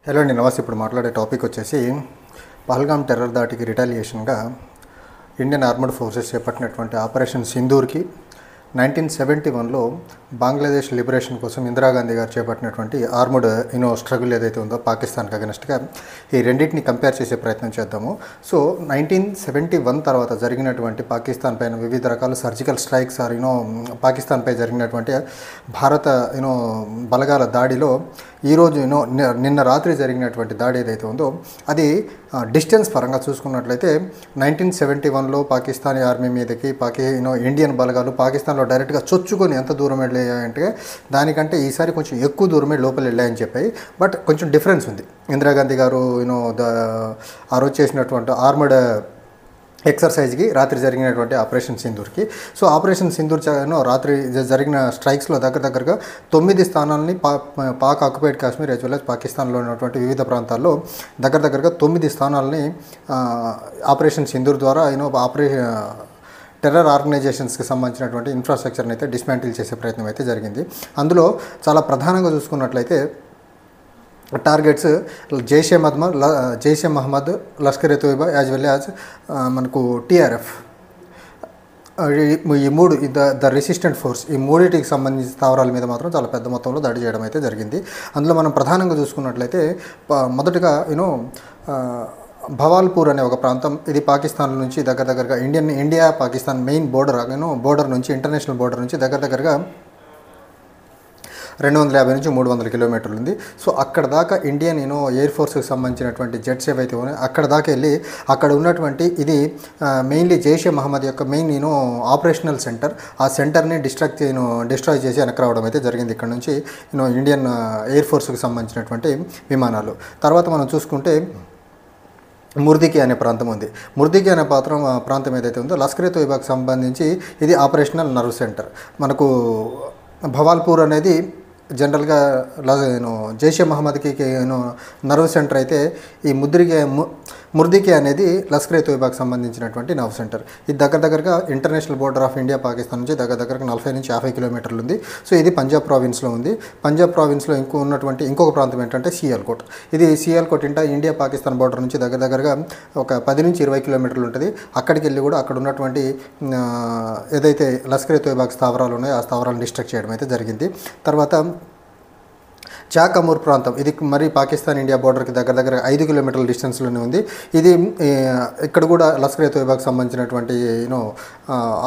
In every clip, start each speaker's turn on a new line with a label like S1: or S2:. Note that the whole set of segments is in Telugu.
S1: హలో అండి, నమస్తే. ఇప్పుడు మాట్లాడే టాపిక్ వచ్చేసి పహల్గామ్ టెర్రర్ దాటికి రిటాలియేషన్గా ఇండియన్ ఆర్మడ్ ఫోర్సెస్ చేపట్టినటువంటి ఆపరేషన్ సింధూర్కి 1971లో బంగ్లాదేశ్ లిబరేషన్ కోసం ఇందిరాగాంధీ గారు చేపట్టినటువంటి ఆర్మడ్ స్ట్రగుల్ ఏదైతే ఉందో పాకిస్తాన్కి అగెన్స్ట్గా ఈ రెండింటిని కంపేర్ చేసే ప్రయత్నం చేద్దాము. సో 1971 తర్వాత జరిగినటువంటి పాకిస్తాన్ పైన వివిధ రకాల సర్జికల్ స్ట్రైక్స్ పాకిస్తాన్పై జరిగినటువంటి భారత బలగాల దాడిలో ఈరోజు నిన్న రాత్రి జరిగినటువంటి దాడి ఏదైతే ఉందో అది డిస్టెన్స్ పరంగా చూసుకున్నట్లయితే 1971లో పాకిస్తానీ ఆర్మీ మీదకి ఇండియన్ బలగాలు పాకిస్తాన్లో డైరెక్ట్గా చొచ్చుకొని ఎంత దూరం వెళ్ళాయంటే దానికంటే ఈసారి కొంచెం ఎక్కువ దూరమే లోపల వెళ్ళాయని చెప్పాయి. బట్ కొంచెం డిఫరెన్స్ ఉంది. ఇందిరాగాంధీ గారు ఆ రోజు చేసినటువంటి ఆర్మడ్ ఎక్సర్సైజ్కి రాత్రి జరిగినటువంటి ఆపరేషన్ సింధూర్కి. సో ఆపరేషన్ సింధూర్ రాత్రి జరిగిన స్ట్రైక్స్లో దగ్గరగా 9 స్థానాలని Pak occupied Kashmir as well as పాకిస్తాన్లో ఉన్నటువంటి వివిధ ప్రాంతాల్లో దగ్గరగా 9 స్థానాలని ఆపరేషన్ సింధూర్ ద్వారా టెర్రర్ ఆర్గనైజేషన్స్కి సంబంధించినటువంటి ఇన్ఫ్రాస్ట్రక్చర్ని అయితే డిస్మాంటిల్ చేసే ప్రయత్నం అయితే జరిగింది. అందులో చాలా ప్రధానంగా చూసుకున్నట్లయితే targets Jaish-e Mohammed, Lashkar e Taiba as well as మనకు టీఆర్ఎఫ్, ఈ మూడు ద రెసిస్టెంట్ ఫోర్స్, ఈ మూడింటికి సంబంధించిన స్థావరాల మీద మాత్రం చాలా పెద్ద మొత్తంలో దాడి చేయడం అయితే జరిగింది. అందులో మనం ప్రధానంగా చూసుకున్నట్లయితే మొదటగా భవాల్పూర్ అనే ఒక ప్రాంతం, ఇది పాకిస్తాన్ నుంచి దగ్గరగా ఇండియా పాకిస్తాన్ మెయిన్ బోర్డర్ నుంచి ఇంటర్నేషనల్ బోర్డర్ నుంచి దగ్గరగా 250 నుంచి 300 కిలోమీటర్లు ఉంది. సో అక్కడ దాకా ఇండియన్ ఎయిర్ ఫోర్స్కి సంబంధించినటువంటి జెట్స్ ఏవైతే ఉన్నాయో అక్కడ దాకా వెళ్ళి అక్కడ ఉన్నటువంటి ఇది మెయిన్లీ జైషే మహమ్మద్ యొక్క మెయిన్ ఆపరేషనల్ సెంటర్, ఆ సెంటర్ని డిస్ట్రాయ్ చేసి వెనక్కి రావడం అయితే జరిగింది. ఇక్కడ నుంచి ఇండియన్ ఎయిర్ ఫోర్స్కి సంబంధించినటువంటి విమానాలు. తర్వాత మనం చూసుకుంటే ముర్దికి అనే ప్రాంతం ఉంది. ముర్దికి అనే ప్రాంతం ఏదైతే ఉందో లష్కర్ ఎ తోయిబాకి సంబంధించి ఇది ఆపరేషనల్ నర్వ్ సెంటర్. మనకు భవాల్పూర్ అనేది జనరల్గా జైషే మహమ్మద్కి నర్వ్ సెంటర్ అయితే ఈ ముర్దికి అనేది లష్కర్ ఎ తోయిబాకి సంబంధించినటువంటి నర్వ్ సెంటర్. ఇది దగ్గరగా international border of India Pakistan నుంచి దగ్గరగా 40 నుంచి 50 కిలోమీటర్లు ఉంది. సో ఇది పంజాబ్ ప్రావిన్స్లో ఉంది. పంజాబ్ ప్రావిన్స్లో ఇంకొక ప్రాంతం ఏంటంటే సియాల్కోట్. ఇది సియాల్కోట్ ఇండియా పాకిస్తాన్ బోర్డర్ నుంచి దగ్గరగా ఒక 10 నుంచి 20 కిలోమీటర్లు ఉంటుంది. అక్కడికి వెళ్ళి కూడా అక్కడ ఉన్నటువంటి ఏదైతే లష్కర్ ఎ తోయిబాకి స్థావరాలు ఉన్నాయో ఆ స్థావరాలను డిస్ట్రక్ట్ చేయడం అయితే జరిగింది. తర్వాత చాకమూర్ ప్రాంతం, ఇది మరి పాకిస్తాన్ ఇండియా బోర్డర్కి దగ్గర 5 కిలోమీటర్ల డిస్టెన్స్లోనే ఉంది. ఇది ఇక్కడ కూడా లష్కర్ ఎ తోయిబాకి సంబంధించినటువంటి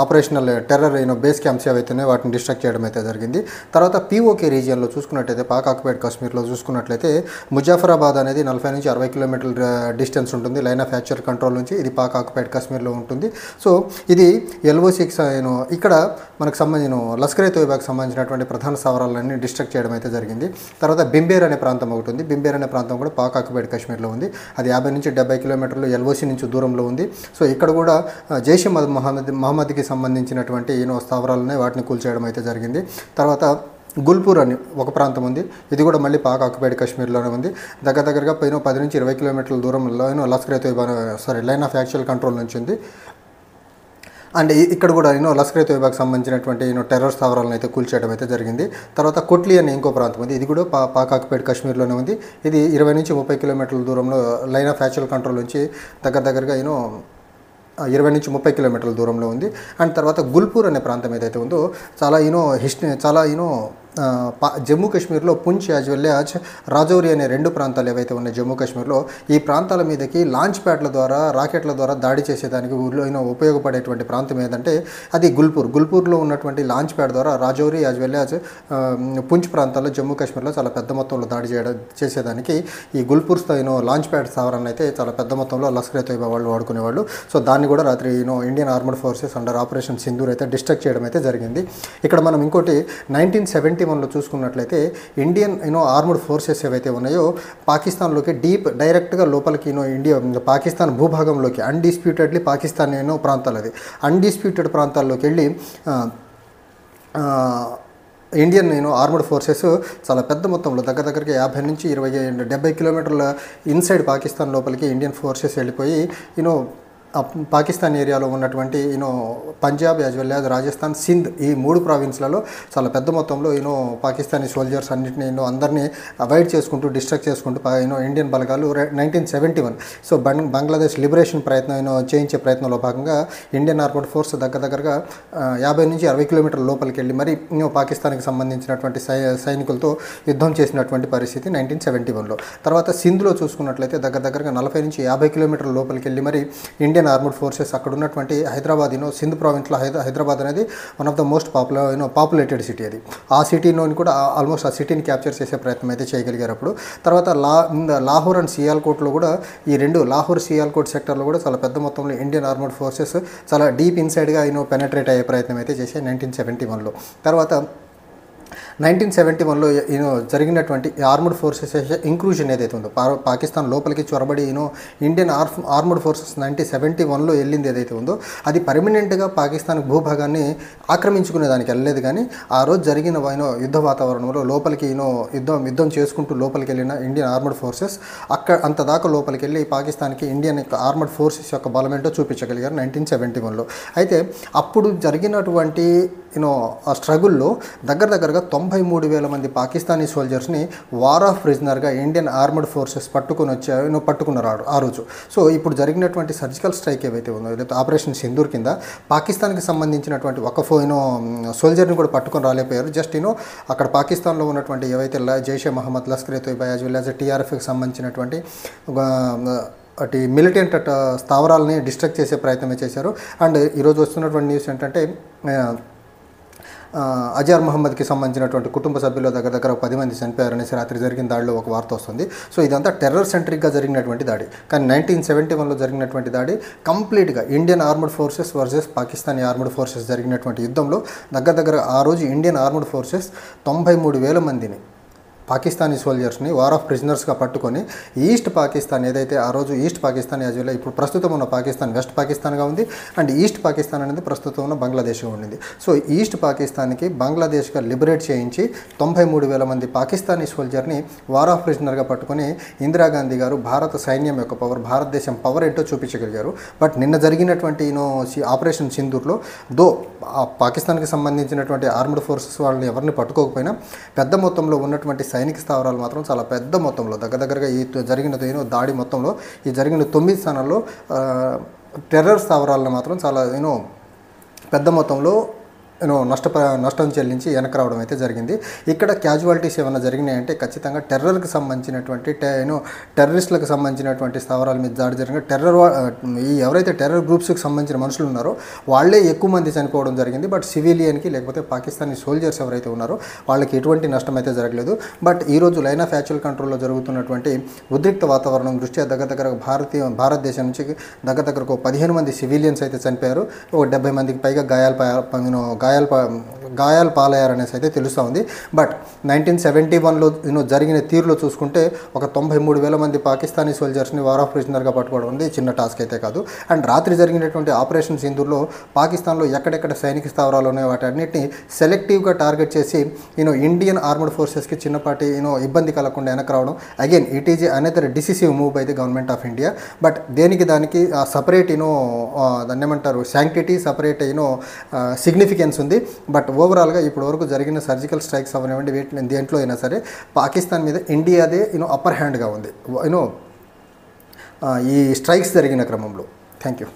S1: ఆపరేషనల్ టెర్రర్ బేస్ క్యాంప్స్ ఏవైతున్నాయో వాటిని డిస్ట్రక్ట్ చేయడం అయితే జరిగింది. తర్వాత పీఓకే రీజియన్లో చూసుకున్నట్లయితే పాక్ ఆక్యుపైడ్ కాశ్మీర్లో చూసుకున్నట్లయితే ముజాఫరాబాద్ అనేది 40 నుంచి 60 కిలోమీటర్ల డిస్టెన్స్ ఉంటుంది లైన్ ఆఫ్ యాక్చువల్ కంట్రోల్ నుంచి. ఇది పాక్ ఆక్యుపైడ్ కాశ్మీర్లో ఉంటుంది. సో ఇది LOCకి ఇక్కడ మనకు సంబంధించిన లష్కర్ ఎ తోయిబాకి సంబంధించినటువంటి ప్రధాన స్థావరాలన్నీ డిస్ట్రక్ట్ చేయడం అయితే జరిగింది. తర్వాత బింబేర్ అనే ప్రాంతం ఒకటి ఉంది. బింబేర్ అనే ప్రాంతం కూడా పాక్ ఆక్యుపైడ్ కాశ్మీర్లో ఉంది. అది 50 నుంచి 70 కిలోమీటర్లు LOC నుంచి దూరంలో ఉంది. సో ఇక్కడ కూడా జైషే మహమ్మద్కి సంబంధించినటువంటి స్థావరాలనే వాటిని కూల్చేయడం అయితే జరిగింది. తర్వాత గుల్పూర్ అని ఒక ప్రాంతం ఉంది. ఇది కూడా మళ్ళీ పాక్ ఆక్యుపైడ్ కాశ్మీర్లోనే ఉంది. దగ్గరగా 10 నుంచి 20 కిలోమీటర్ల దూరంలో Lashkar e Taiba line of actual control నుంచి ఉంది. అండ్ ఇక్కడ కూడా లష్కర్ ఎ తోయిబాకి సంబంధించినటువంటి టెర్రర్ స్థావరాలను అయితే కూల్చేయడం అయితే జరిగింది. తర్వాత కొట్లీ అనే ఇంకో ప్రాంతం ఉంది. ఇది కూడా పాక్ ఆక్యుపైడ్ కాశ్మీర్లోనే ఉంది. ఇది 20 నుంచి 30 కిలోమీటర్ల దూరంలో లైన్ ఆఫ్ యాక్చువల్ కంట్రోల్ నుంచి దగ్గరగా 20 నుంచి 30 కిలోమీటర్ల దూరంలో ఉంది. అండ్ తర్వాత గుల్పూర్ అనే ప్రాంతం ఏదైతే ఉందో చాలా జమ్మూ కాశ్మీర్లో పుంచ్ యాజ్ వెల్ యాజ్ రాజౌరి అనే 2 ప్రాంతాలు ఏవైతే ఉన్నాయి జమ్మూ కాశ్మీర్లో, ఈ ప్రాంతాల మీదకి లాంచ్ ప్యాడ్ల ద్వారా రాకెట్ల ద్వారా దాడి చేసేదానికి ఉపయోగపడేటువంటి ప్రాంతం ఏదంటే అది గుల్పూర్లో ఉన్నటువంటి లాంచ్ ప్యాడ్ ద్వారా రాజౌరి యాజ్ వెల్ యాజ్ పుంచ్ ప్రాంతాల్లో జమ్మూ కాశ్మీర్లో చాలా పెద్ద మొత్తంలో దాడి చేసేదానికి ఈ గుల్పూర్ లాంచ్ ప్యాడ్ స్థావరాన్ని అయితే చాలా పెద్ద మొత్తంలో లష్కర్ ఎ తోయిబా వాళ్ళు వాడుకునేవాళ్ళు. సో దాన్ని కూడా రాత్రి Indian armed forces under operation Sindoor అయితే డిస్ట్రక్ట్ చేయడం అయితే జరిగింది. ఇక్కడ మనం ఇంకోటి 1971లో చూసుకున్నట్లయితే ఇండియన్ ఆర్మడ్ ఫోర్సెస్ ఏవైతే ఉన్నాయో పాకిస్తాన్లోకి డైరెక్ట్గా లోపలికి పాకిస్తాన్ భూభాగంలోకి అన్డిస్ప్యూటెడ్లీ పాకిస్తాన్ ప్రాంతాలు, అది అన్డిస్ప్యూటెడ్ ప్రాంతాల్లోకి వెళ్ళి ఇండియన్ ఆర్మడ్ ఫోర్సెస్ చాలా పెద్ద మొత్తంలో దగ్గరగా 50 నుంచి 70 కిలోమీటర్ల ఇన్సైడ్ పాకిస్తాన్ లోపలికి ఇండియన్ ఫోర్సెస్ వెళ్ళిపోయి పాకిస్తాన్ ఏరియాలో ఉన్నటువంటి Punjab as well as Rajasthan, Sindh ఈ 3 ప్రావిన్స్లలో చాలా పెద్ద మొత్తంలో పాకిస్తానీ సోల్జర్స్ అన్నింటినీ అందరినీ అవాయిడ్ చేసుకుంటూ డిస్ట్రక్ట్ చేసుకుంటూ ఇండియన్ బలగాలు 1971 సో బంగ్లాదేశ్ లిబరేషన్ ప్రయత్నం చేయించే ప్రయత్నంలో భాగంగా ఇండియన్ ఆర్మడ్ ఫోర్స్ దగ్గరగా 50 నుంచి 60 కిలోమీటర్ల లోపలికి వెళ్ళి మరి పాకిస్తాన్కి సంబంధించినటువంటి సైనికులతో యుద్ధం చేసినటువంటి పరిస్థితి 1971లో. తర్వాత సింధ్లో చూసుకున్నట్లయితే దగ్గరగా 40 నుంచి 50 కిలోమీటర్ల లోపలికి వెళ్ళి మరి ఇండియన్ ఆర్మడ్ ఫోర్సెస్ అక్కడ ఉన్నటువంటి హైదరాబాద్ సింధ్ ప్రావిన్స్లో హైదరాబాద్ అనేది one of the most populated city. అది ఆ సిటీలోని కూడా ఆల్మోస్ట్ ఆ సిటీని క్యాప్చర్ చేసే ప్రయత్నం అయితే చేయగలిగారు అప్పుడు. తర్వాత లాహోర్ అండ్ సియాల్కోట్లో కూడా ఈ 2 లాహోర్ సియాల్కోట్ సెక్టర్లో కూడా చాలా పెద్ద మొత్తంలో ఇండియన్ ఆర్మడ్ ఫోర్సెస్ చాలా డీప్ ఇన్సైడ్గా పెనట్రేట్ అయ్యే ప్రయత్నం అయితే చేశాయి 1971లో. తర్వాత 1971లో జరిగినటువంటి ఆర్మడ్ ఫోర్సెస్ ఇంక్లూజన్ ఏదైతే ఉందో పాకిస్తాన్ లోపలికి చొరబడి ఇండియన్ ఆర్మడ్ ఫోర్సెస్ 1971లో వెళ్ళింది ఏదైతే ఉందో అది పర్మనెంట్గా పాకిస్తాన్ భూభాగాన్ని ఆక్రమించుకునే దానికి వెళ్ళలేదు. కానీ ఆ రోజు జరిగిన యుద్ధ వాతావరణంలో లోపలికి యుద్ధం చేసుకుంటూ లోపలికి వెళ్ళిన ఇండియన్ ఆర్మడ్ ఫోర్సెస్ అంత దాకా లోపలికి వెళ్ళి పాకిస్తాన్కి ఇండియన్ ఆర్మడ్ ఫోర్సెస్ యొక్క బలమేంటో చూపించగలిగారు 1971లో. అయితే అప్పుడు జరిగినటువంటి ఆ స్ట్రగుల్లో దగ్గరగా 93,000 మంది పాకిస్తానీ సోల్జర్స్ని వార్ ఆఫ్ ప్రిజనర్గా ఇండియన్ ఆర్మడ్ ఫోర్సెస్ పట్టుకున్నారు ఆ రోజు. సో ఇప్పుడు జరిగినటువంటి సర్జికల్ స్ట్రైక్ ఏవైతే ఉందో ఏదైతే ఆపరేషన్ సింధూర్ కింద పాకిస్తాన్కి సంబంధించినటువంటి ఒక సోల్జర్ని కూడా పట్టుకొని రాలేకపోయారు. జస్ట్ అక్కడ పాకిస్తాన్లో ఉన్నటువంటి ఏవైతే Jaish-e Mohammed, Lashkar e Taiba as well as టీఆర్ఎఫ్కి సంబంధించినటువంటి మిలిటెంట్ స్థావరాలని డిస్ట్రక్ట్ చేసే ప్రయత్నమే చేశారు. అండ్ ఈరోజు వస్తున్నటువంటి న్యూస్ ఏంటంటే అజార్ మహమ్మద్కి సంబంధించినటువంటి కుటుంబ సభ్యులు దగ్గర 10 మంది చనిపోయారనేసి రాత్రి జరిగిన దాడిలో ఒక వార్త వస్తుంది. సో ఇదంతా టెర్రర్ సెంట్రిక్గా జరిగినటువంటి దాడి. కానీ 1971లో జరిగినటువంటి దాడి కంప్లీట్గా Indian armed forces versus Pakistani armed forces జరిగినటువంటి యుద్ధంలో దగ్గర ఆ రోజు ఇండియన్ ఆర్మడ్ ఫోర్సెస్ 93,000 మందిని పాకిస్తానీ సోల్జర్స్ని వార్ ఆఫ్ ప్రిజనర్స్గా పట్టుకొని ఈస్ట్ పాకిస్తాన్ ఏదైతే ఆ రోజు ఈస్ట్ పాకిస్తాన్ యాజ్ వెల్ ఇప్పుడు ప్రస్తుతం ఉన్న పాకిస్తాన్ వెస్ట్ పాకిస్తాన్గా ఉంది. అండ్ ఈస్ట్ పాకిస్తాన్ అనేది ప్రస్తుతం ఉన్న బంగ్లాదేశ్గా ఉండింది. సో ఈస్ట్ పాకిస్తాన్కి బంగ్లాదేశ్గా లిబరేట్ చేయించి 93,000 మంది పాకిస్తానీ సోల్జర్ని వార్ ఆఫ్ ప్రిజనర్గా పట్టుకొని ఇందిరాగాంధీ గారు భారత సైన్యం యొక్క పవర్, భారతదేశం పవర్ ఏంటో చూపించగలిగారు. బట్ నిన్న జరిగినటువంటి ఆపరేషన్ సింధూర్లో పాకిస్తాన్కి సంబంధించినటువంటి ఆర్మ్డ్ ఫోర్సెస్ వాళ్ళని ఎవరిని పట్టుకోకపోయినా పెద్ద మొత్తంలో ఉన్నటువంటి సైనిక స్థావరాలు మాత్రం చాలా పెద్ద మొత్తంలో దగ్గరగా ఈ జరిగిన దాడి మొత్తంలో ఈ జరిగిన 9 స్థానాల్లో టెర్రర్ స్థావరాలను మాత్రం చాలా పెద్ద మొత్తంలో నష్టం చెల్లించి వెనక్కి రావడం అయితే జరిగింది. ఇక్కడ క్యాజువాలిటీస్ ఏమైనా జరిగినాయంటే ఖచ్చితంగా టెర్రర్కి సంబంధించినటువంటి టెర్రరిస్టులకు సంబంధించినటువంటి స్థావరాల మీద దాడి జరిగిన ఎవరైతే టెర్రర్ గ్రూప్స్కి సంబంధించిన మనుషులు ఉన్నారో వాళ్ళే ఎక్కువ మంది చనిపోవడం జరిగింది. బట్ సివిలియన్కి లేకపోతే పాకిస్తానీ సోల్జర్స్ ఎవరైతే ఉన్నారో వాళ్ళకి ఎటువంటి నష్టం అయితే జరగలేదు. బట్ ఈరోజు లైన్ ఆఫ్ యాక్చువల్ కంట్రోల్లో జరుగుతున్నటువంటి ఉద్రిక్త వాతావరణం దృష్ట్యా దగ్గర భారతదేశం నుంచి దగ్గర 15 మంది సివిలియన్స్ అయితే చనిపోయారు. 70 మందికి పైగా గాయాలు పాలయ్యారనేసి అయితే తెలుస్తూ ఉంది. బట్ 1971లో జరిగిన తీరులో చూసుకుంటే ఒక 93,000 మంది పాకిస్తానీ సోల్జర్స్ని వార్ ఆఫ్ ప్రిజనర్గా పట్టుకోవడం ఉంది చిన్న టాస్క్ అయితే కాదు. అండ్ రాత్రి జరిగినటువంటి ఆపరేషన్ సింధూర్లో పాకిస్తాన్లో ఎక్కడెక్కడ సైనిక స్థావరాలు ఉన్నాయో వాటన్నిటిని సెలెక్టివ్గా టార్గెట్ చేసి ఇండియన్ ఆర్మడ్ ఫోర్సెస్కి చిన్నపాటి ఇబ్బంది కలగకుండా వెనక్కి రావడం. Again it is another decisive move by the government of India. But దానికి సపరేట్ దాన్ని ఏమంటారు శాంక్టిటీ, సపరేట్ సిగ్నిఫికెన్స్ ఉంది. బట్ ఓవరాల్గా ఇప్పటి వరకు జరిగిన సర్జికల్ స్ట్రైక్స్ అవనివ్వండి దేంట్లో అయినా సరే పాకిస్తాన్ మీద ఇండియాదే అప్పర్ హ్యాండ్గా ఉంది ఈ స్ట్రైక్స్ జరిగిన క్రమంలో. Thank you.